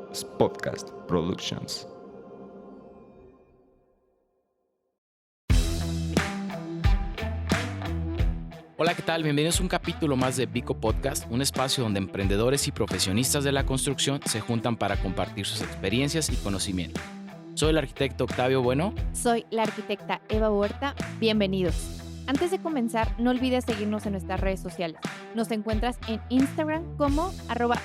Podcast Productions. Hola, ¿qué tal? Bienvenidos a un capítulo más de Vico Podcast, un espacio donde emprendedores y profesionistas de la construcción se juntan para compartir sus experiencias y conocimientos. Soy el arquitecto Octavio Bueno. Soy la arquitecta Eva Huerta. Bienvenidos. Antes de comenzar, no olvides seguirnos en nuestras redes sociales. Nos encuentras en Instagram como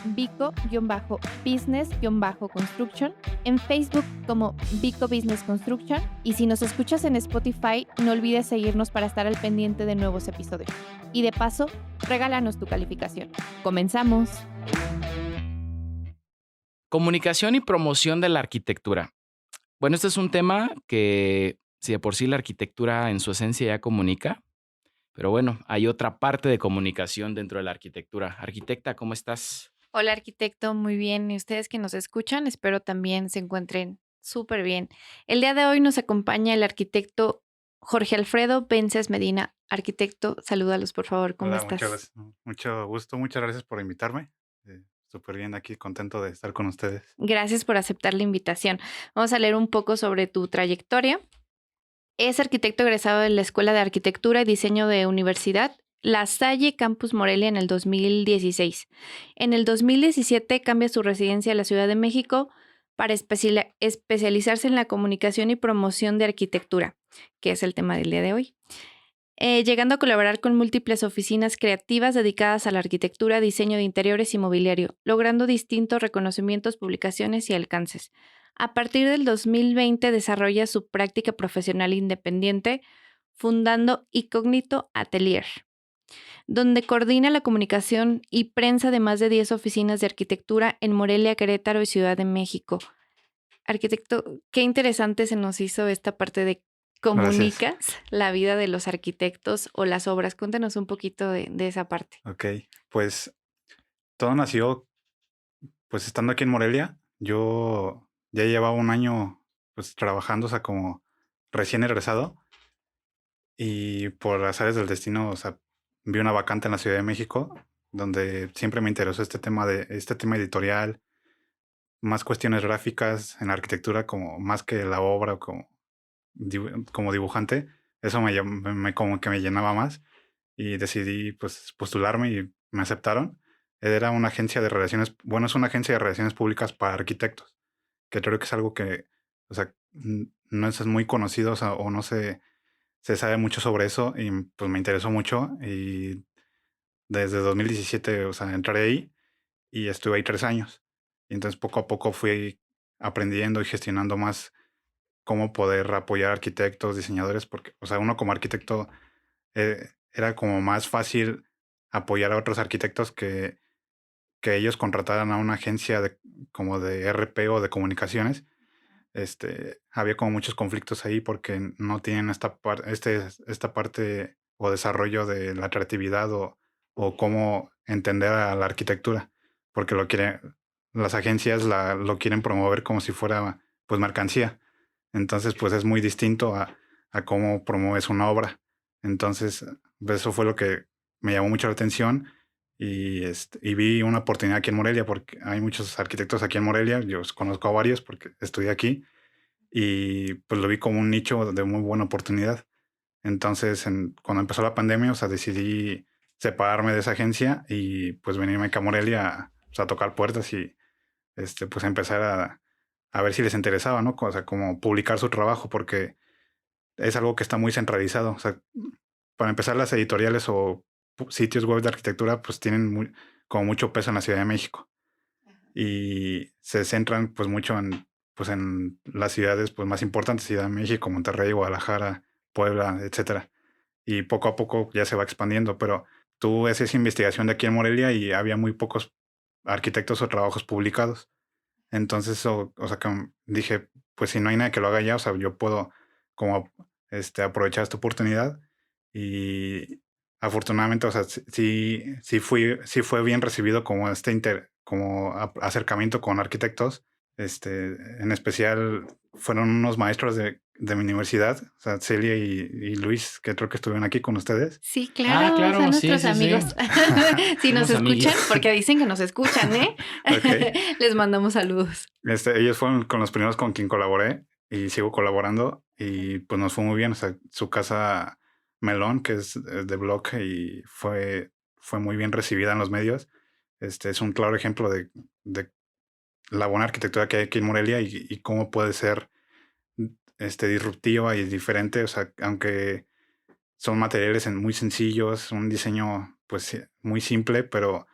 @vico-business-construction, en Facebook como Vico Business Construction, y si nos escuchas en Spotify, no olvides seguirnos para estar al pendiente de nuevos episodios. Y de paso, regálanos tu calificación. ¡Comenzamos! Comunicación y promoción de la arquitectura. Bueno, este es un tema que, si de por sí la arquitectura en su esencia ya comunica, pero bueno, hay otra parte de comunicación dentro de la arquitectura. Arquitecta, ¿cómo estás? Hola arquitecto, muy bien. Y ustedes que nos escuchan, espero también se encuentren súper bien. El día de hoy nos acompaña el arquitecto Jorge Alfredo Vences Medina. Arquitecto, salúdalos por favor, ¿cómo Hola, estás? mucho gusto, muchas gracias por invitarme. Súper bien aquí, contento de estar con ustedes. Gracias por aceptar la invitación. Vamos a leer un poco sobre tu trayectoria. Es arquitecto egresado de la Escuela de Arquitectura y Diseño de Universidad La Salle Campus Morelia en el 2016. En el 2017 cambia su residencia a la Ciudad de México para especializarse en la comunicación y promoción de arquitectura, que es el tema del día de hoy. Llegando a colaborar con múltiples oficinas creativas dedicadas a la arquitectura, diseño de interiores y mobiliario, logrando distintos reconocimientos, publicaciones y alcances. A partir del 2020 desarrolla su práctica profesional independiente, fundando Incógnito Atelier, donde coordina la comunicación y prensa de más de 10 oficinas de arquitectura en Morelia, Querétaro y Ciudad de México. Arquitecto, qué interesante se nos hizo esta parte de Gracias. comunicas la vida de los arquitectos o las obras. Cuéntanos un poquito de esa parte. Ok, pues todo nació pues estando aquí en Morelia. Yo ya llevaba un año pues trabajando, o sea, como recién egresado, y por azares del destino, o sea, vi una vacante en la Ciudad de México donde siempre me interesó este tema editorial, más cuestiones gráficas en arquitectura, como más que la obra o como dibujante. Eso como que me llenaba más, y decidí pues postularme y me aceptaron. Era una agencia de relaciones, bueno, es una agencia de relaciones públicas para arquitectos, que creo que es algo que, o sea, no es muy conocido, o sea, o no se sabe mucho sobre eso, y pues me interesó mucho, y desde 2017, o sea, entré ahí y estuve ahí 3 años. Y entonces poco a poco fui aprendiendo y gestionando más cómo poder apoyar arquitectos, diseñadores, porque, o sea, uno como arquitecto era como más fácil apoyar a otros arquitectos que ellos contrataran a una agencia como de RP o de comunicaciones. Había como muchos conflictos ahí porque no tienen esta parte o desarrollo de la creatividad o cómo entender a la arquitectura, porque las agencias lo quieren promover como si fuera pues mercancía. Entonces pues es muy distinto a cómo promueves una obra. Entonces pues, eso fue lo que me llamó mucho la atención, y vi una oportunidad aquí en Morelia porque hay muchos arquitectos aquí en Morelia. Yo conozco a varios porque estudié aquí, y pues lo vi como un nicho de muy buena oportunidad. Entonces, cuando empezó la pandemia, o sea, decidí separarme de esa agencia y pues venirme acá a Morelia pues, a tocar puertas y pues empezar a ver si les interesaba, ¿no? O sea, como publicar su trabajo, porque es algo que está muy centralizado. O sea, para empezar, las editoriales o sitios web de arquitectura pues tienen como mucho peso en la Ciudad de México, y se centran pues mucho en las ciudades pues más importantes: Ciudad de México, Monterrey, Guadalajara, Puebla, etcétera. Y poco a poco ya se va expandiendo, pero tú haces esa investigación de aquí en Morelia y había muy pocos arquitectos o trabajos publicados. Entonces, o sea, que dije, pues si no hay nadie que lo haga ya, o sea, yo puedo como aprovechar esta oportunidad. Y afortunadamente, o sea, sí fue bien recibido como acercamiento con arquitectos. En especial fueron unos maestros de mi universidad, o sea, Celia y Luis, que creo que estuvieron aquí con ustedes. Sí, claro, claro, son sí, nuestros sí, sí. amigos. Si nos Somos amiguis. escuchan, porque dicen que nos escuchan, ¿eh? Ok. Les mandamos saludos. Ellos fueron con los primeros con quien colaboré y sigo colaborando y pues nos fue muy bien. O sea, su casa Melón, que es de blog y fue muy bien recibida en los medios. Es un claro ejemplo de la buena arquitectura que hay aquí en Morelia y cómo puede ser disruptiva y diferente. O sea, aunque son materiales muy sencillos, un diseño pues muy simple, pero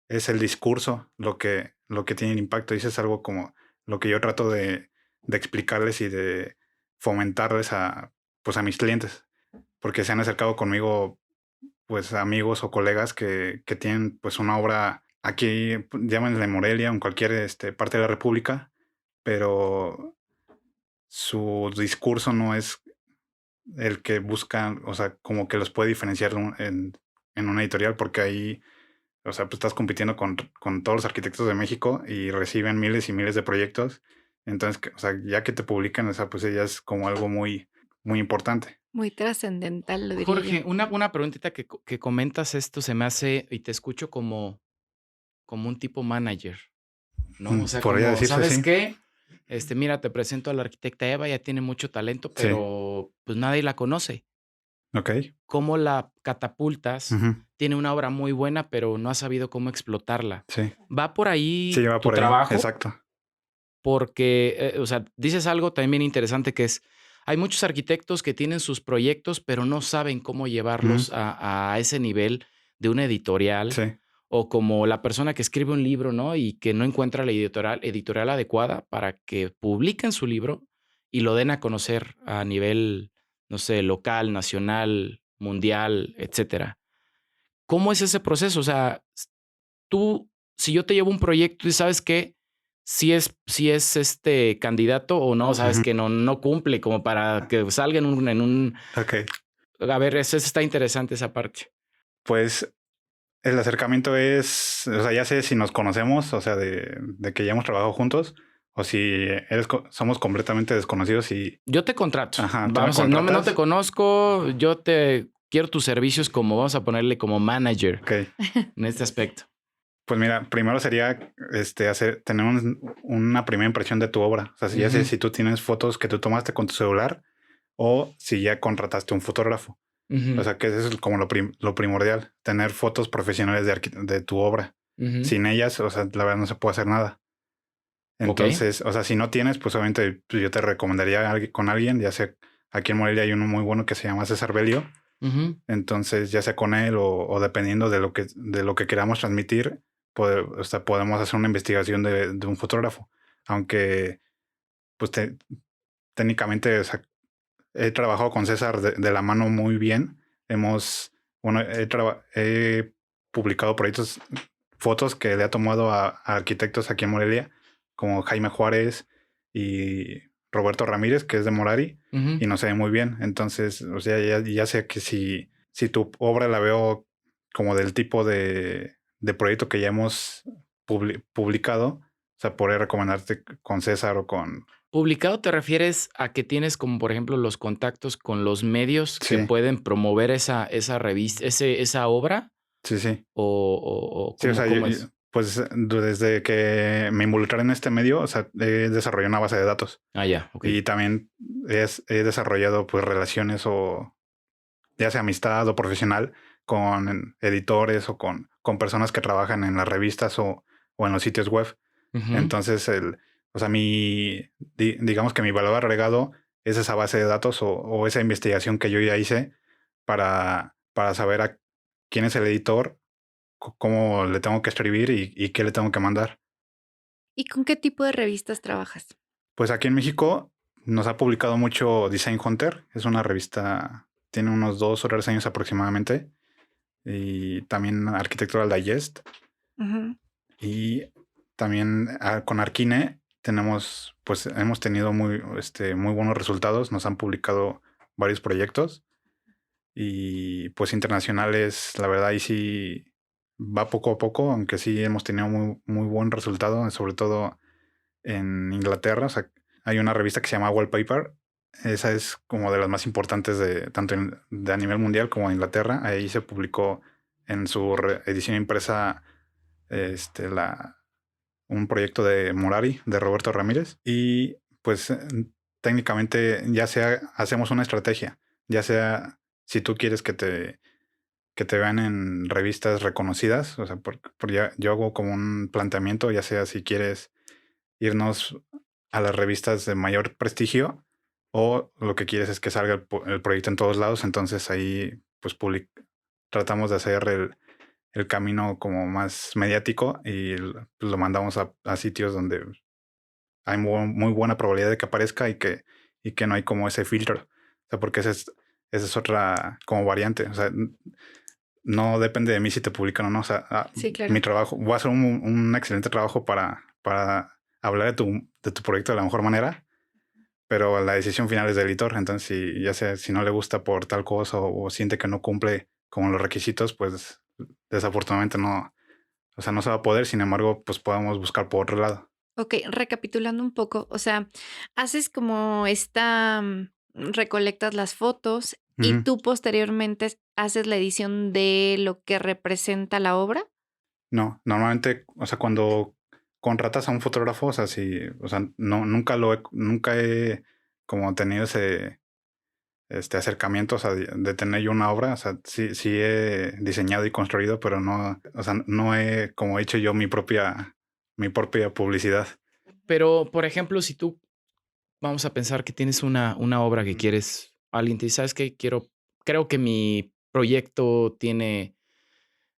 es el discurso lo que tiene el impacto. Y eso es algo como lo que yo trato de explicarles y de fomentarles pues a mis clientes, porque se han acercado conmigo pues amigos o colegas que tienen pues una obra aquí, llámenle Morelia, en cualquier parte de la República, pero su discurso no es el que buscan, o sea, como que los puede diferenciar en una editorial, porque ahí, o sea, pues estás compitiendo con todos los arquitectos de México y reciben miles y miles de proyectos. Entonces, o sea, ya que te publican, o sea, pues ya es como algo muy, muy importante. Muy trascendental, lo diría Jorge, yo. una preguntita que comentas esto se me hace y te escucho como un tipo manager, ¿no? O sea, Podría como, decirse ¿sabes así. qué? Mira, te presento a la arquitecta Eva, ya tiene mucho talento, Sí. pero pues nadie la conoce. Ok. ¿Cómo la catapultas? Ujú. Tiene una obra muy buena, pero no has sabido cómo explotarla. Sí. ¿Va por ahí Sí, va tu por ahí. trabajo? Exacto. Porque, o sea, dices algo también bien interesante que es, hay muchos arquitectos que tienen sus proyectos, pero no saben cómo llevarlos Ujú. a ese nivel de una editorial Sí. o como la persona que escribe un libro, ¿no? Y que no encuentra la editorial adecuada para que publiquen su libro y lo den a conocer a nivel, no sé, local, nacional, mundial, etcétera. ¿Cómo es ese proceso? O sea, tú, si yo te llevo un proyecto y sabes que si es candidato o no, sabes Ujú. que no cumple como para que salga en un Ok. a ver, eso está interesante esa parte. Pues el acercamiento es, o sea, ya sé si nos conocemos, o sea, de que ya hemos trabajado juntos, o si somos completamente desconocidos y, Yo te contrato. ajá, tú me Vamos a no te contratas. conozco, yo te quiero tus servicios como, vamos a ponerle como manager Ok. en este aspecto. Pues mira, primero sería tener una primera impresión de tu obra. O sea, si ya sé Ujú, si tú tienes fotos que tú tomaste con tu celular o si ya contrataste un fotógrafo. O ujú, sea, que eso es como lo primordial, tener fotos profesionales de tu obra. ujú. Sin ellas, o sea, la verdad no se puede hacer nada. Okey. Entonces, o sea, si no tienes, pues obviamente pues, yo te recomendaría con alguien, ya sea aquí en Morelia hay uno muy bueno que se llama César Belio. Ujú. Entonces, ya sea con él o dependiendo de lo que queramos transmitir, o sea, podemos hacer una investigación de un fotógrafo. Aunque, pues técnicamente, o sea, he trabajado con César de la mano muy bien. Bueno, he publicado proyectos, fotos que le ha tomado a arquitectos aquí en Morelia, como Jaime Juárez y Roberto Ramírez, que es de Morari, Ujú. y no se ve muy bien. Entonces, o sea, ya sé que si tu obra la veo como del tipo de proyecto que ya hemos publicado, o sea, podría recomendarte con César o con... ¿Publicado te refieres a que tienes como, por ejemplo, los contactos con los medios que Sí, pueden promover esa revista, esa obra? sí, sí. ¿O Sí, o sea, cómo es? pues desde que me involucré en este medio, o sea, he desarrollado una base de datos Ah, ya, okey. y también he desarrollado pues relaciones o ya sea amistad o profesional con editores o con personas que trabajan en las revistas o en los sitios web. Ujú. Entonces, o sea, digamos que mi valor agregado es esa base de datos o esa investigación que yo ya hice para saber a quién es el editor, cómo le tengo que escribir y qué le tengo que mandar. ¿Y con qué tipo de revistas trabajas? Pues aquí en México nos ha publicado mucho Design Hunter. Es una revista, tiene unos 2 o 3 años aproximadamente. Y también Architectural Digest. Ujú. Y también con Arquine hemos tenido muy buenos resultados. Nos han publicado varios proyectos. Y pues internacionales, la verdad, ahí sí va poco a poco, aunque sí hemos tenido muy, muy buen resultado, sobre todo en Inglaterra. O sea, hay una revista que se llama Wallpaper esa es como de las más importantes de tanto de a nivel mundial como en Inglaterra. Ahí se publicó en su edición impresa la un proyecto de Morari, de Roberto Ramírez. Y pues técnicamente ya sea hacemos una estrategia, ya sea si tú quieres que te vean en revistas reconocidas, o sea, yo hago como un planteamiento, ya sea si quieres irnos a las revistas de mayor prestigio o lo que quieres es que salga el proyecto en todos lados, entonces ahí pues tratamos de hacer el camino como más mediático y pues, lo mandamos a sitios donde hay muy buena probabilidad de que aparezca y que no hay como ese filtro. O sea, porque esa es otra como variante. O sea, no depende de mí si te publican o no. O sea, Sí, mi claro. trabajo, voy a hacer un excelente trabajo para hablar de tu proyecto de la mejor manera, pero la decisión final es del editor. Entonces, si ya sea si no le gusta por tal cosa o siente que no cumple con los requisitos, pues desafortunadamente no, o sea, no se va a poder. Sin embargo, pues podemos buscar por otro lado. Ok, recapitulando un poco, o sea, haces como recolectas las fotos y Ujú. tú posteriormente haces la edición de lo que representa la obra. No, normalmente, o sea, cuando contratas a un fotógrafo, o sea, si, o sea, no, nunca he como tenido ese acercamiento, o sea, de tener yo una obra, o sea, sí he diseñado y construido, pero no, o sea, no he como hecho yo mi propia publicidad. Pero, por ejemplo, si tú vamos a pensar que tienes una obra que Mm. quieres, alguien te dice, ¿sabes qué? Creo que mi proyecto tiene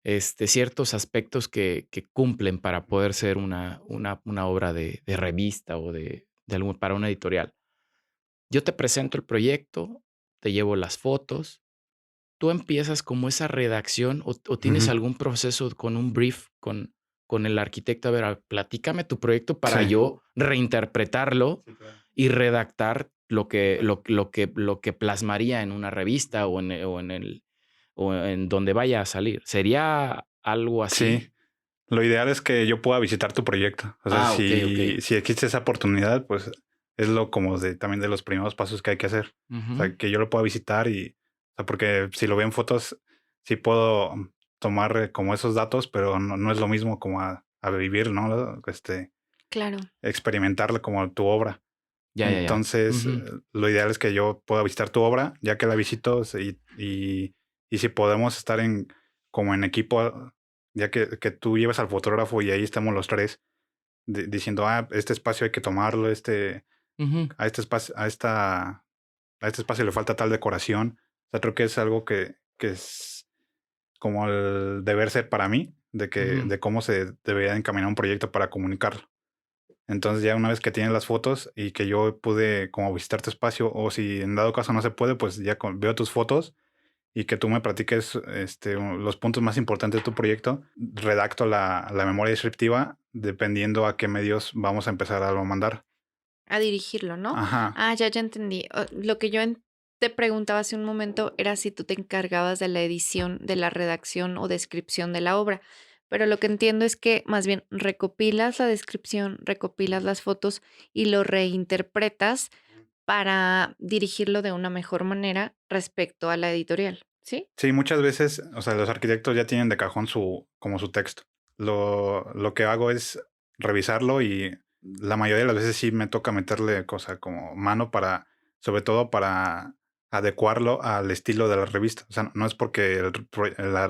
ciertos aspectos que cumplen para poder ser una obra de revista o para una editorial. Yo te presento el proyecto, te llevo las fotos, tú empiezas como esa redacción o tienes Ujú. algún proceso con un brief con el arquitecto. A ver, platícame tu proyecto para Sí. yo reinterpretarlo Sí, claro. y redactar lo que plasmaría en una revista o en donde vaya a salir. ¿Sería algo así? Sí. Lo ideal es que yo pueda visitar tu proyecto. O sea, Ah, ok, ok. si existe esa oportunidad, pues es lo como también de los primeros pasos que hay que hacer. O Ujú. sea, que yo lo pueda visitar o sea, porque si lo veo en fotos, sí puedo tomar como esos datos, pero no es lo mismo como a vivir, ¿no? Claro. Experimentarlo como tu obra. Ya, ya, ya. Entonces, Ujú. lo ideal es que yo pueda visitar tu obra, ya que la visito y si podemos estar como en equipo, ya que tú lleves al fotógrafo y ahí estamos los tres diciendo, este espacio hay que tomarlo, Ujú. a este espacio, a este espacio le falta tal decoración. O sea, creo que es algo que es como el deber ser para mí, Ujú. de cómo se debería encaminar un proyecto para comunicarlo. Entonces ya una vez que tienes las fotos y que yo pude como visitar tu espacio o si en dado caso no se puede, pues ya veo tus fotos y que tú me platiques los puntos más importantes de tu proyecto, redacto la memoria descriptiva dependiendo a qué medios vamos a empezar a lo mandar. A dirigirlo, ¿no? Ajá. Ah, ya entendí. Lo que yo te preguntaba hace un momento era si tú te encargabas de la edición, de la redacción o descripción de la obra, pero lo que entiendo es que más bien recopilas la descripción, recopilas las fotos y lo reinterpretas para dirigirlo de una mejor manera respecto a la editorial, ¿sí? Sí, muchas veces, o sea, los arquitectos ya tienen de cajón como su texto. Lo que hago es revisarlo y la mayoría de las veces sí me toca meterle cosa como mano sobre todo para adecuarlo al estilo de la revista. O sea, no es porque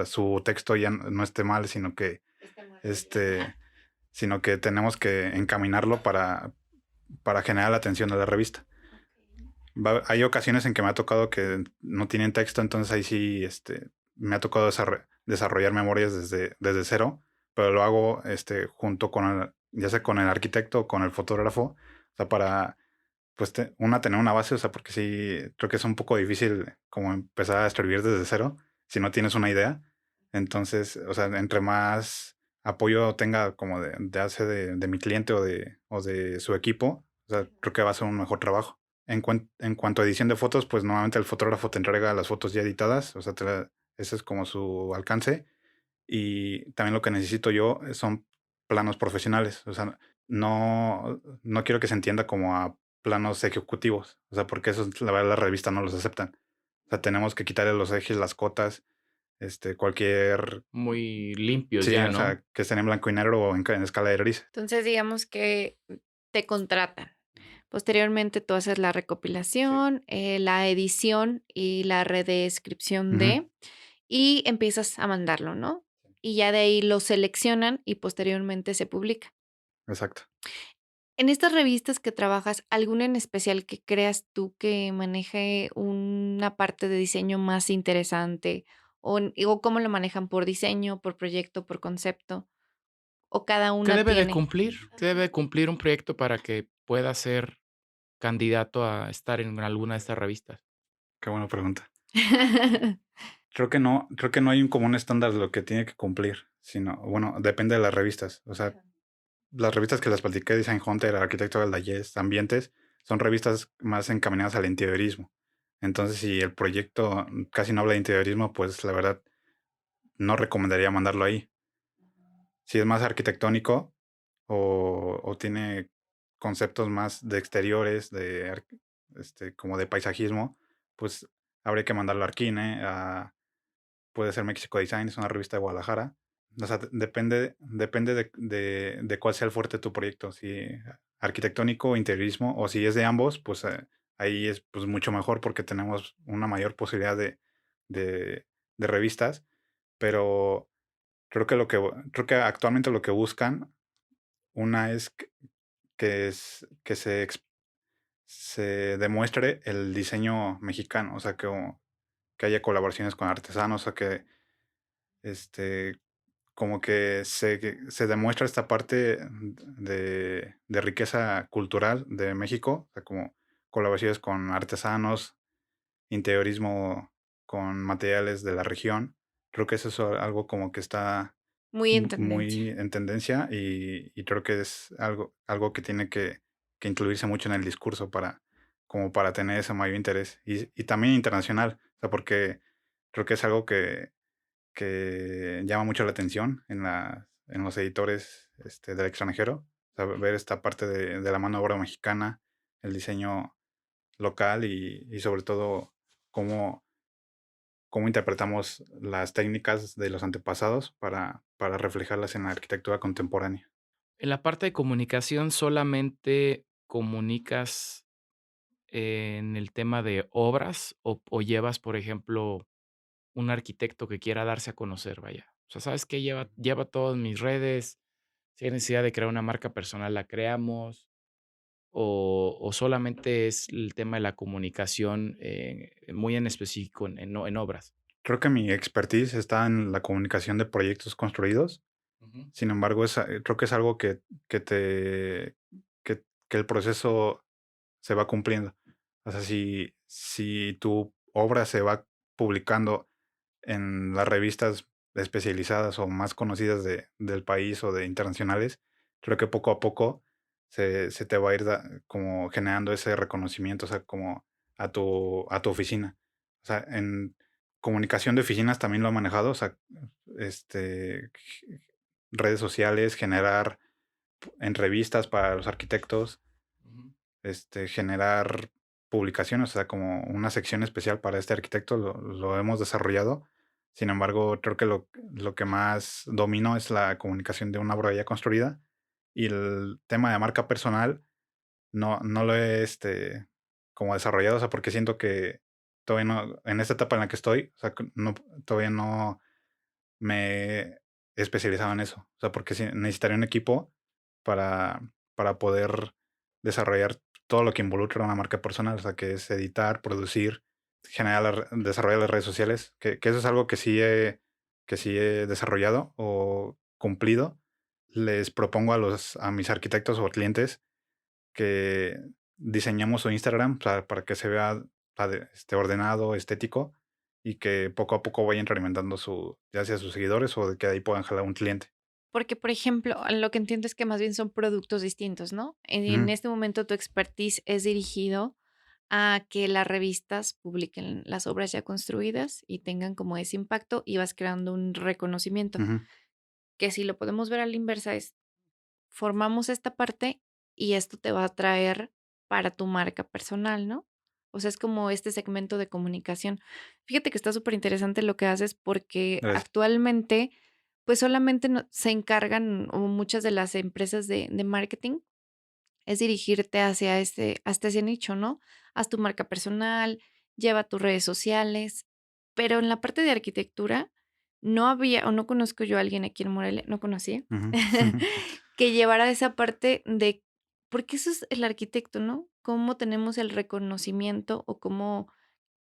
su texto ya no esté mal, este, sino que tenemos que encaminarlo para generar la atención de la revista. Hay ocasiones en que me ha tocado que no tienen texto, entonces ahí sí me ha tocado desarrollar memorias desde cero, pero lo hago junto ya sea con el arquitecto o con el fotógrafo, o sea, para pues tener una base, o sea, porque sí creo que es un poco difícil como empezar a escribir desde cero si no tienes una idea. Entonces, o sea, entre más apoyo tenga como de mi cliente o de su equipo, o sea, creo que va a ser un mejor trabajo. En cuanto a edición de fotos, pues normalmente el fotógrafo te entrega las fotos ya editadas, o sea, ese es como su alcance. Y también lo que necesito yo son planos profesionales, o sea, no quiero que se entienda como a planos ejecutivos. O sea, porque esos, la verdad, la revista no los aceptan. O sea, tenemos que quitarle los ejes, las cotas, cualquier... Muy limpios Sí, ya, o ¿no? sea, que estén en blanco y negro o en escala de gris. Entonces, digamos que te contratan. Posteriormente, tú haces la Sí. recopilación, la edición y la redescripción Ujú, y empiezas a mandarlo, ¿no? Y ya de ahí lo seleccionan y posteriormente se publica. exacto. En estas revistas que trabajas, ¿alguna en especial que creas tú que maneje una parte de diseño más interesante? O cómo lo manejan por diseño, por proyecto, por concepto, o cada ¿Qué una debe de tiene. cumplir? ¿Qué debe de cumplir un proyecto para que pueda ser candidato a estar en alguna de estas revistas? Qué buena pregunta. Creo que no hay un común estándar de lo que tiene que cumplir, sino, bueno, depende de las revistas. O sea, las revistas que las platiqué, Design Hunter, Arquitecto del Digest, Ambientes, son revistas más encaminadas al interiorismo. Entonces, si el proyecto casi no habla de interiorismo, pues la verdad no recomendaría mandarlo ahí. Si es más arquitectónico o tiene conceptos más de exteriores, como de paisajismo, pues habría que mandarlo a Arquine, puede ser México Design, es una revista de Guadalajara. O sea, depende de cuál sea el fuerte de tu proyecto, si arquitectónico o interiorismo, o si es de ambos, pues ahí es pues, mucho mejor porque tenemos una mayor posibilidad de, de revistas, pero creo que actualmente lo que buscan, una es que se demuestre el diseño mexicano, o sea, que haya colaboraciones con artesanos, o sea, que este, como que se demuestra esta parte de riqueza cultural de México, o sea, como colaboraciones con artesanos, interiorismo con materiales de la región. Creo que eso es algo como que está Muy en muy tendencia. en tendencia y creo que es algo que tiene que incluirse mucho en el discurso como para tener ese mayor interés. Y también internacional, o sea, porque creo que es algo que llama mucho la atención en los editores del extranjero. O sea, ver esta parte de la mano de obra mexicana, el diseño local y sobre todo cómo, cómo interpretamos las técnicas de los antepasados para reflejarlas en la arquitectura contemporánea. En la parte de comunicación, ¿solamente comunicas en el tema de obras o llevas, por ejemplo, un arquitecto que quiera darse a conocer, vaya? O sea, ¿sabes qué? Lleva todas mis redes, si hay necesidad de crear una marca personal, la creamos, o solamente es el tema de la comunicación, muy en específico en obras. Creo que mi expertise está en la comunicación de proyectos construidos. Ujú. Sin embargo, creo que es algo que que el proceso se va cumpliendo. O sea, si tu obra se va publicando en las revistas especializadas o más conocidas del país o de internacionales, creo que poco a poco se te va a ir como generando ese reconocimiento, o sea, como a tu oficina. O sea, en comunicación de oficinas también lo he manejado, o sea, redes sociales, generar en revistas para los arquitectos, Ujú. generar publicaciones, o sea, como una sección especial para este arquitecto, lo hemos desarrollado. Sin embargo, creo que lo que más domino es la comunicación de una obra ya construida y el tema de marca personal no lo he como desarrollado, o sea, porque siento que todavía no, en esta etapa en la que estoy, o sea, todavía no me he especializado en eso. O sea, porque sí, necesitaría un equipo para, para poder desarrollar todo lo que involucra una marca personal, o sea, que es editar, producir, generar, desarrollar las redes sociales, que eso es algo que sí he desarrollado o cumplido. Les propongo a mis arquitectos o clientes que diseñemos su Instagram, o sea, para que se vea ordenado, estético y que poco a poco vayan incrementando ya sea sus seguidores o de que de ahí puedan jalar un cliente. Porque, por ejemplo, lo que entiendo es que más bien son productos distintos, ¿no? En Ujú, este momento tu expertise es dirigido a que las revistas publiquen las obras ya construidas y tengan como ese impacto y vas creando un reconocimiento, ujú. que si lo podemos ver a la inversa es, formamos esta parte y esto te va a traer para tu marca personal, ¿no? O sea, es como este segmento de comunicación. Fíjate que está súper interesante lo que haces porque Gracias. actualmente, pues solamente se encargan o muchas de las empresas de marketing es dirigirte hasta ese nicho, ¿no? Haz tu marca personal, lleva tus redes sociales, pero en la parte de arquitectura no había, o no conozco yo a alguien aquí en Morelia, no conocía, Ujú. que llevara esa parte de, porque eso es el arquitecto, ¿no? Cómo tenemos el reconocimiento o cómo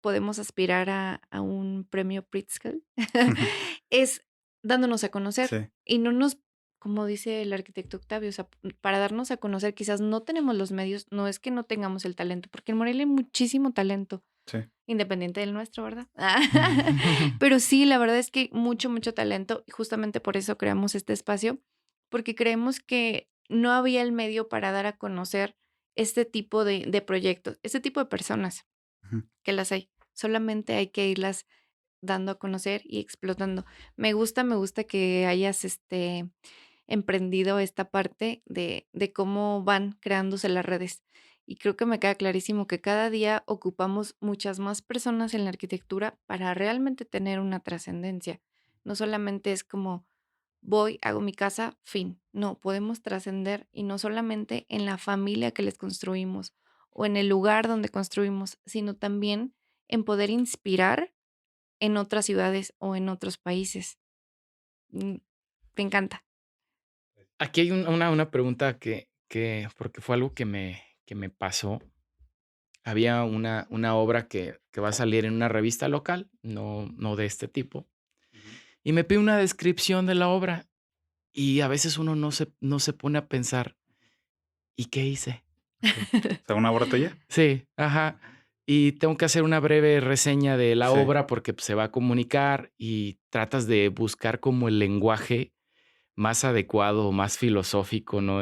podemos aspirar a un premio Pritzker, es dándonos a conocer Sí, y no nos, como dice el arquitecto Octavio, o sea, para darnos a conocer quizás no tenemos los medios, no es que no tengamos el talento, porque en Morelia hay muchísimo talento, sí. independiente del nuestro, ¿verdad? Pero sí, la verdad es que mucho, mucho talento, y justamente por eso creamos este espacio, porque creemos que no había el medio para dar a conocer este tipo de proyectos, este tipo de personas Ujú. que las hay. Solamente hay que irlas dando a conocer y explotando. Me gusta que hayas emprendido esta parte de cómo van creándose las redes. Y creo que me queda clarísimo que cada día ocupamos muchas más personas en la arquitectura para realmente tener una trascendencia. No solamente es como voy, hago mi casa, fin. No, podemos trascender y no solamente en la familia que les construimos o en el lugar donde construimos, sino también en poder inspirar en otras ciudades o en otros países. Mm, Me encanta. Aquí hay una pregunta porque fue algo que me pasó. Había una obra que va a salir en una revista local, no de este tipo, Ujú. y me pide una descripción de la obra, y a veces uno no se pone a pensar, ¿y qué hice? Okey. O sea, ¿una obra tuya? Sí, ajá. Y tengo que hacer una breve reseña de la Sí. obra porque, pues, se va a comunicar y tratas de buscar como el lenguaje más adecuado, más filosófico, ¿no?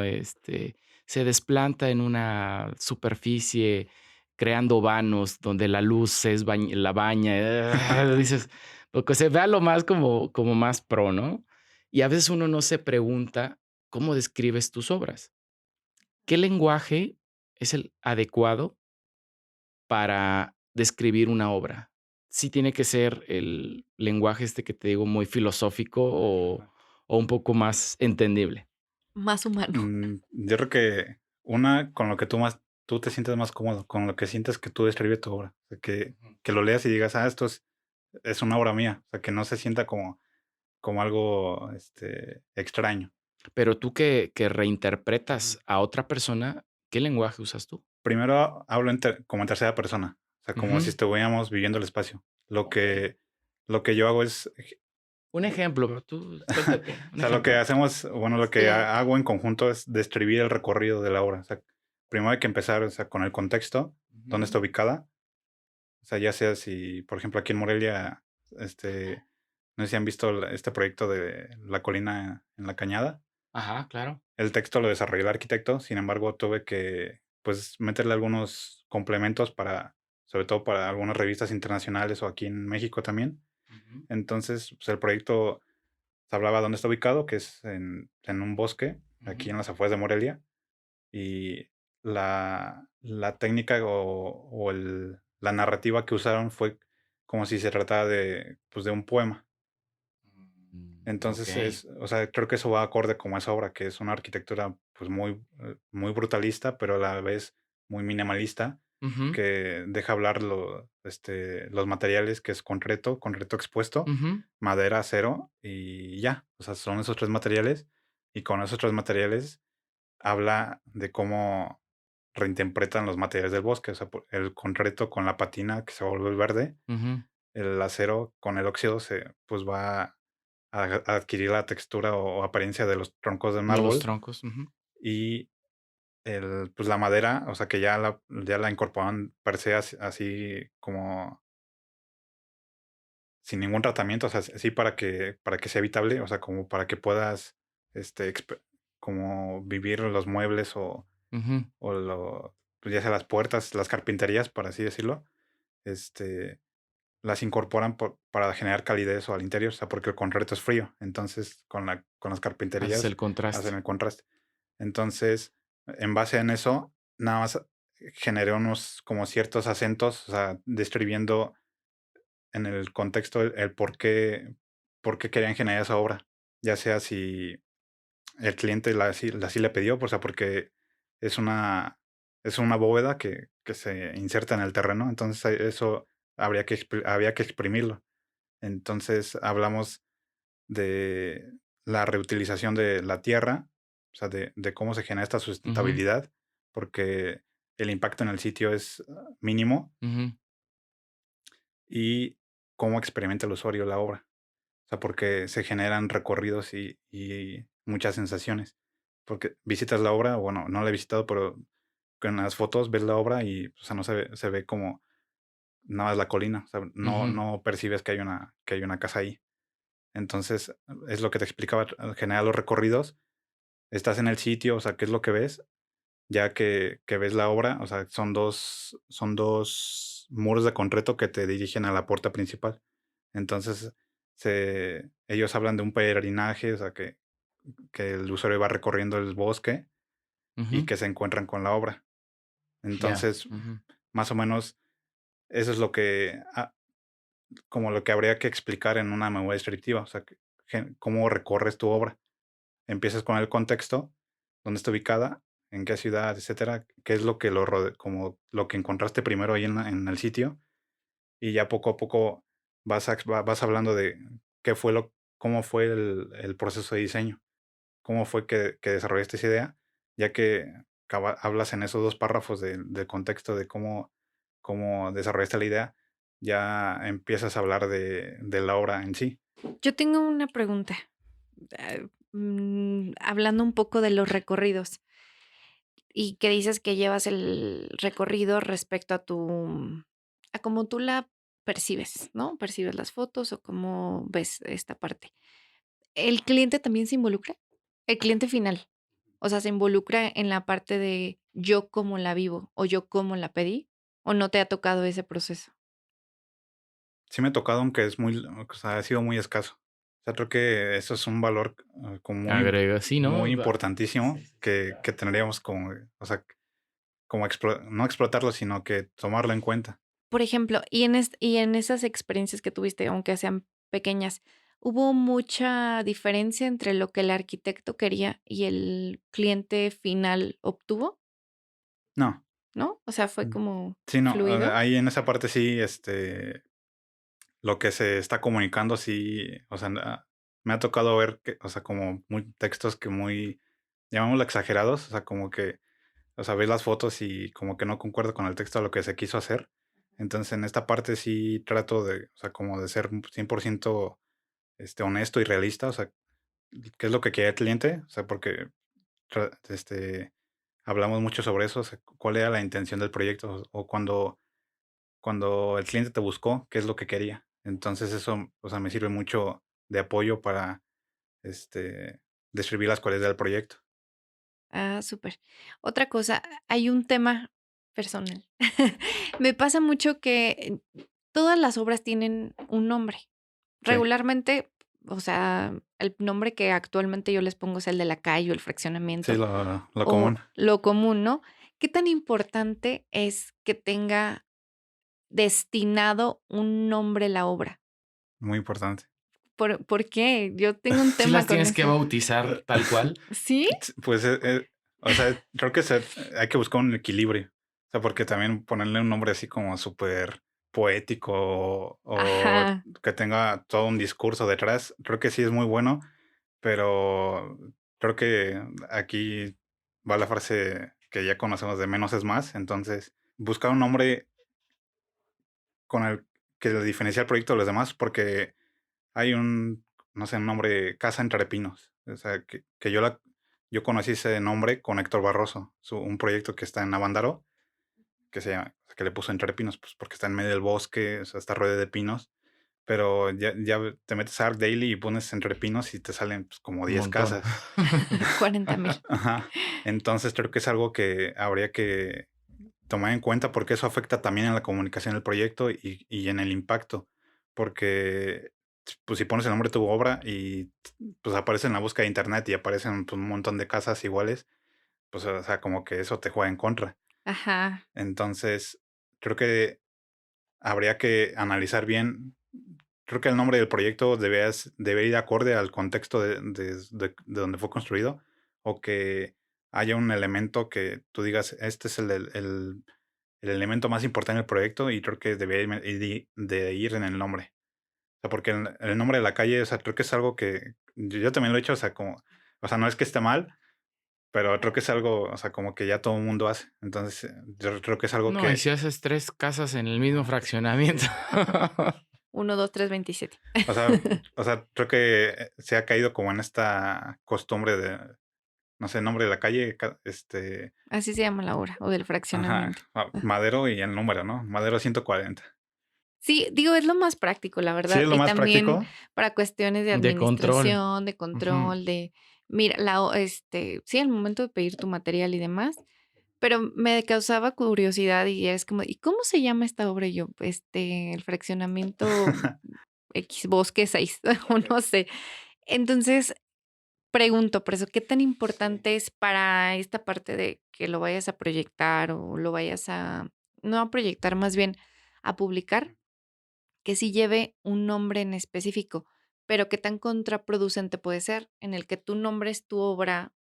Se desplanta en una superficie creando vanos donde la luz la baña, dices, lo que se vea lo más como más pro, ¿no? Y a veces uno no se pregunta, ¿cómo describes tus obras? ¿Qué lenguaje es el adecuado para describir una obra? ¿Sí tiene que ser el lenguaje que te digo muy filosófico o un poco más entendible? Más humano. Yo creo que una con lo que tú te sientes más cómodo, con lo que sientes que tú describes tu obra. O sea, Ujú. que lo leas y digas: "Ah, esto es una obra mía". O sea, que no se sienta como algo, extraño. Pero tú que Ujú. reinterpretas a otra persona, ¿qué lenguaje usas tú? Primero hablo como en tercera persona, o sea, como si Ujú. estuviéramos viviendo el espacio. Okey. Lo que yo hago es, Un ejemplo, pero tú suéltate, o un sea, lo que ejemplo. hacemos, bueno, lo que Sí. hago en conjunto es describir el recorrido de la obra. O sea, primero hay que empezar, o sea, con el contexto, dónde Ujú. está ubicada. O sea, ya sea si, por ejemplo, aquí en Morelia, no sé si han visto este proyecto de La Colina en la Cañada. Ajá, claro. El texto lo desarrolló el arquitecto, sin embargo, tuve que, pues, meterle algunos complementos sobre todo para algunas revistas internacionales o aquí en México también. Ujú, Entonces, pues, el proyecto se hablaba dónde está ubicado, que es en un bosque, aquí ujú. en las afueras de Morelia, y la técnica la narrativa que usaron fue como si se tratara pues, de un poema. Entonces Okey. o sea, creo que eso va acorde como a esa obra, que es una arquitectura, pues, muy brutalista, pero a la vez muy minimalista, Ujú, que deja hablar los materiales, que es concreto expuesto, ujú. madera, acero y ya. O sea, son esos 3 materiales, y con esos 3 materiales habla de cómo reinterpretan los materiales del bosque, o sea, el concreto con la patina que se vuelve verde, Ujú. el acero con el óxido pues va a adquirir la textura o apariencia de los troncos de un De los árbol, troncos, ujú. y pues la madera, o sea, que ya la incorporan per se así como sin ningún tratamiento, o sea, así para que sea habitable, o sea, como para que puedas, como vivir los muebles Ujú. pues ya sea las puertas, las carpinterías, por así decirlo, este, las incorporan para generar calidez o al interior, o sea, porque el concreto es frío, entonces con las Haces carpinterías el contraste. hacen el contraste. Entonces, en base en eso, nada más generé unos como ciertos acentos, o sea, describiendo en el contexto el por qué querían generar esa obra. Ya sea si el cliente sí le pidió, o sea, porque es una, es una bóveda que se inserta en el terreno, entonces eso había que exprimirlo. Entonces hablamos de la reutilización de la tierra, o sea, de cómo se genera esta Ujú, sustentabilidad, porque el impacto en el sitio es mínimo ujú, y cómo experimenta el usuario la obra. O sea, porque se generan recorridos y muchas sensaciones. Porque visitas la obra, bueno, no la he visitado, pero con las fotos ves la obra y, o sea, no se ve como nada más la colina. O sea, ujú. no percibes que hay una casa ahí. Entonces, es lo que te explicaba, generar los recorridos. Estás en el sitio, o sea, ¿qué es lo que ves? Ya que ves la obra, o sea, son dos muros de concreto que te dirigen a la puerta principal. Entonces, ellos hablan de un peregrinaje, o sea, que el usuario va recorriendo el bosque y Ujú, que se encuentran con la obra. ya. Entonces, Ujú, más o menos, eso es como lo que habría que explicar en una memoria descriptiva, o sea, cómo recorres tu obra. Empiezas con el contexto, dónde está ubicada, en qué ciudad, etcétera, qué es lo que como lo que encontraste primero ahí en el sitio, y ya poco a poco vas hablando de cómo fue el proceso de diseño, cómo fue que desarrollaste esa idea, ya que hablas en esos 2 párrafos del contexto de cómo desarrollaste la idea, ya empiezas a hablar de la obra en sí. Yo tengo una pregunta, hablando un poco de los recorridos, y que dices que llevas el recorrido respecto a cómo tú la percibes, ¿no? Percibes las fotos o cómo ves esta parte. ¿El cliente también se involucra? El cliente final, o sea, ¿se involucra en la parte de yo cómo la vivo o yo cómo la pedí? ¿O no te ha tocado ese proceso? Sí me ha tocado, aunque o sea, ha sido muy escaso. O sea, creo que eso es un valor, como Agrega, sí, muy ¿no? importantísimo que tendríamos como, o sea, como no explotarlo, sino que tomarlo en cuenta. Por ejemplo, y en esas experiencias que tuviste, aunque sean pequeñas, ¿hubo mucha diferencia entre lo que el arquitecto quería y el cliente final obtuvo? No, ¿No? O sea, fue mm, como sí, no, fluido. ahí en esa parte sí, lo que se está comunicando, sí, o sea, me ha tocado ver que, o sea, como textos que llamémoslo exagerados, o sea, como que, o sea, ves las fotos y como que no concuerda con el texto a lo que se quiso hacer. Entonces, en esta parte sí trato o sea, como de ser 100% honesto y realista, o sea, qué es lo que quiere el cliente, o sea, porque tra- este, hablamos mucho sobre eso, o sea, cuál era la intención del proyecto, o cuando el cliente te buscó, qué es lo que quería. Entonces eso, o sea, me sirve mucho de apoyo para, describir las cualidades del proyecto. Ah, súper. Otra cosa, hay un tema personal. Me pasa mucho que todas las obras tienen un nombre. Sí, Regularmente, o sea, el nombre que actualmente yo les pongo es el de la calle o el sí, fraccionamiento lo o común, lo común, ¿no? ¿Qué tan importante es que tenga destinado un nombre la obra? muy importante. ¿Por qué? Yo tengo un Sí tema las con tienes que eso. bautizar tal cual. ¿Sí? Pues, o sea, creo que hay que buscar un equilibrio. O sea, porque también ponerle un nombre así como súper poético o Ajá. que tenga todo un discurso detrás, creo que sí es muy bueno, pero creo que aquí va la frase que ya conocemos de menos es más. Entonces, buscar un nombre con el que le diferencia el proyecto de los demás, porque hay no sé, un nombre, Casa Entre Pinos. O sea, que yo conocí ese nombre con Héctor Barroso, un proyecto que está en Avándaro, que le puso Entre Pinos, pues porque está en medio del bosque, o sea, está rodeado de pinos. Pero ya te metes a Arc Daily y pones Entre Pinos y te salen pues, como Un 10 montón. casas. 40,000. Ajá. Entonces creo que es algo que habría que tomar en cuenta porque eso afecta también en la comunicación del proyecto y en el impacto. Porque, pues, si pones el nombre de tu obra y pues aparece en la búsqueda de internet y aparecen pues, un montón de casas iguales, pues, o sea, como que eso te juega en contra. Ajá. Entonces, creo que habría que analizar bien. Creo que el nombre del proyecto debe ir acorde al contexto de donde fue construido, o que haya un elemento que tú digas, este es el elemento más importante del proyecto, y creo que debe de ir en el nombre. O sea, porque el nombre de la calle, o sea, creo que es algo que yo también lo he hecho, o sea, no es que esté mal, pero creo que es algo, o sea, como que ya todo el mundo hace. Entonces, yo creo que es algo No, y que, si haces 3 casas en el mismo fraccionamiento. 1, 2, 3, 27. o sea, o sea, creo que se ha caído como en esta costumbre de, no sé, nombre de la calle, Así se llama la obra o del ajá, fraccionamiento. Ah. Madero y el número, ¿no? Madero 140. Sí, digo, es lo más práctico, la Sí, verdad. es lo Y más también práctico. para cuestiones de De control. administración, de Ujú. control, mira, sí, al momento de pedir tu material y demás, pero me causaba curiosidad y es como, ¿y cómo se llama esta obra? Y yo, el fraccionamiento X Bosque 6 o no sé. Entonces, pregunto, por eso, ¿qué tan importante es para esta parte de que lo vayas a proyectar o lo vayas no a proyectar, más bien a publicar, que sí lleve un nombre en específico, pero qué tan contraproducente puede ser en el que tú nombres tu obra,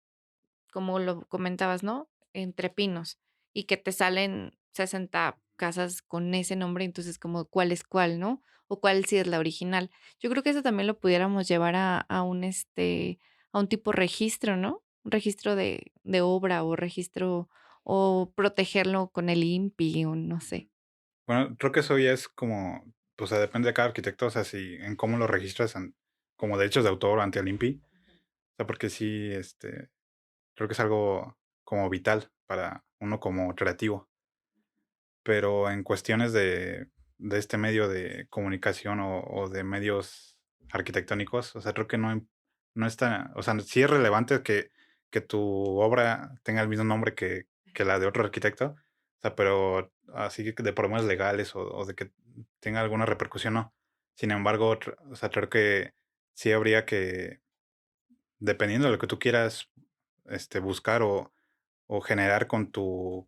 como lo comentabas, ¿no? Entre pinos, y que te salen 60 casas con ese nombre, entonces como cuál es cuál, ¿no? O cuál sí es la original. Yo creo que eso también lo pudiéramos llevar a un tipo registro, ¿no? Un registro de obra o registro o protegerlo con el INPI o no sé. Bueno, creo que eso ya es como, pues, o sea, depende de cada arquitecto, o sea, si en cómo lo registras como derechos de autor ante el INPI. O sea, porque sí, creo que es algo como vital para uno como creativo. Pero en cuestiones de este medio de comunicación o de medios arquitectónicos, o sea, creo que no está, o sea, sí es relevante que tu obra tenga el mismo nombre que la de otro arquitecto, o sea, pero así que de problemas legales o de que tenga alguna repercusión, no. Sin embargo, o sea, creo que sí habría que, dependiendo de lo que tú quieras, buscar o generar con tu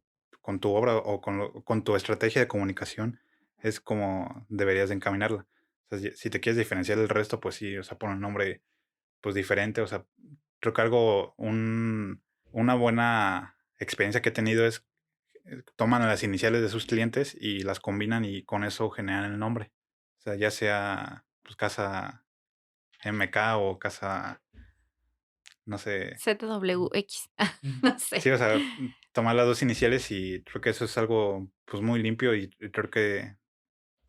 obra o con tu estrategia de comunicación, es como deberías de encaminarla. O sea, si te quieres diferenciar del resto, pues sí, o sea, pon un nombre pues diferente. O sea, creo que una buena experiencia que he tenido es toman las iniciales de sus clientes y las combinan y con eso generan el nombre. O sea, ya sea pues casa MK o casa, no sé. ZWX, Mm. no Sí, sé. o sea, tomar las 2 iniciales, y creo que eso es algo, pues, muy limpio, y creo que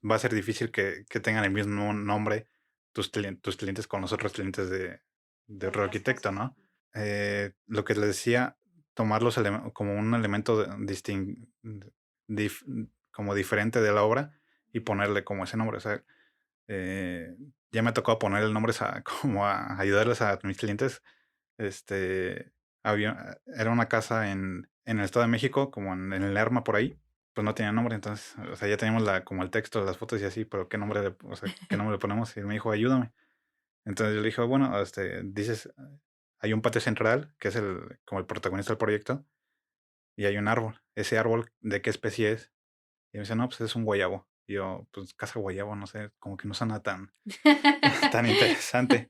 va a ser difícil que tengan el mismo nombre tus clientes con los otros clientes de otro arquitecto, ¿no? Lo que les decía, tomar los como un elemento dif como diferente de la obra y ponerle como ese nombre. O sea, ya me ha tocado ponerle nombres como a ayudarles a mis clientes. Este, era una casa en el Estado de México, como en el Lerma por ahí, pues no tenía nombre. Entonces, o sea, ya teníamos como el texto, las fotos y así, pero ¿qué nombre o sea, qué nombre le ponemos? Y él me dijo, ayúdame. Entonces yo le dije, bueno, dices, hay un patio central, que es como el protagonista del proyecto, y hay un árbol. Ese árbol, ¿de qué especie es? Y me dice, no, pues es un guayabo. Y yo, pues casa guayabo, no sé, como que no suena tan interesante.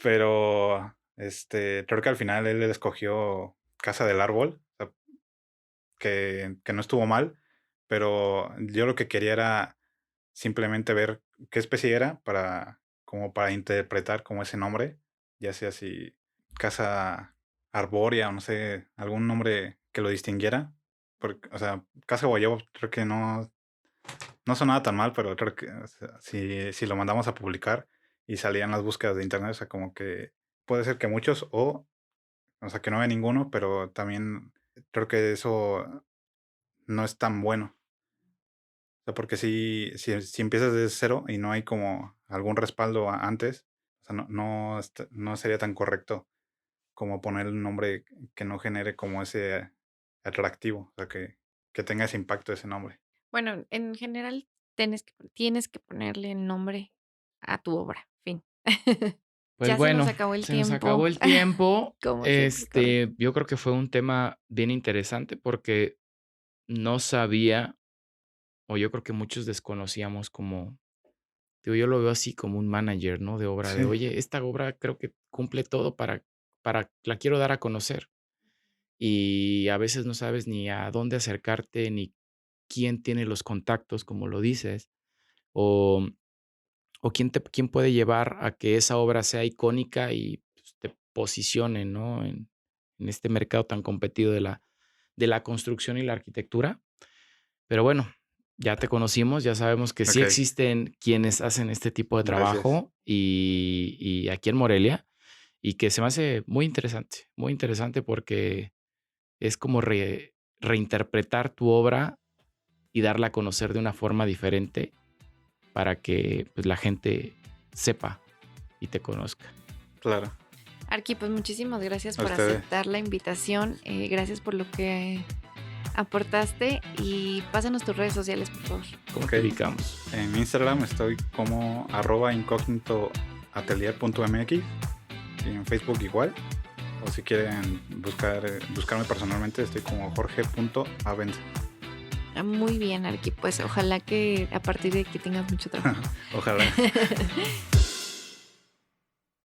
Pero, creo que al final él escogió Casa del Árbol, o sea, que no estuvo mal, pero yo lo que quería era simplemente ver qué especie era como para interpretar como ese nombre, ya sea si casa arbórea o no sé, algún nombre que lo distinguiera. Porque, o sea, Casa Guayabo creo que no sonaba tan mal, pero creo que, o sea, si lo mandamos a publicar y salían las búsquedas de internet, o sea, como que puede ser que muchos o sea, que no había ninguno, pero también creo que eso no es tan bueno. O sea, porque si empiezas desde cero y no hay como algún respaldo antes, o sea, no sería tan correcto como poner un nombre que no genere como ese atractivo, o sea, que tenga ese impacto ese nombre. Bueno, en general tienes que ponerle nombre a tu obra, fin. Pues Ya se nos bueno, acabó el se nos acabó tiempo, el tiempo. como siempre corre. Yo creo que fue un tema bien interesante porque no sabía, o yo creo que muchos desconocíamos como, digo, yo lo veo así como un manager, ¿no? De obra, de, Sí, oye, esta obra creo que cumple todo la quiero dar a conocer. Y a veces no sabes ni a dónde acercarte, ni quién tiene los contactos, como lo dices, o, o quién puede llevar a que esa obra sea icónica y pues, te posicione, ¿no? En este mercado tan competido de la construcción y la arquitectura. Pero bueno, ya te conocimos, ya sabemos que sí ok, existen quienes hacen este tipo de gracias. trabajo y aquí en Morelia, y que se me hace muy interesante porque es como reinterpretar tu obra y darla a conocer de una forma diferente para que pues, la gente sepa y te conozca. Claro, Arqui, pues muchísimas gracias a por ustedes. aceptar la invitación. Gracias por lo que aportaste y pásanos tus redes sociales, por favor. ¿Cómo Ok, te ubicamos? en ¡Instagram estoy como @incógnitoatelier.mx y en Facebook igual. O si quieren buscarme personalmente, estoy como jorge.avence. Muy bien, Arqui. Pues ojalá que a partir de aquí tengas mucho trabajo. Ojalá.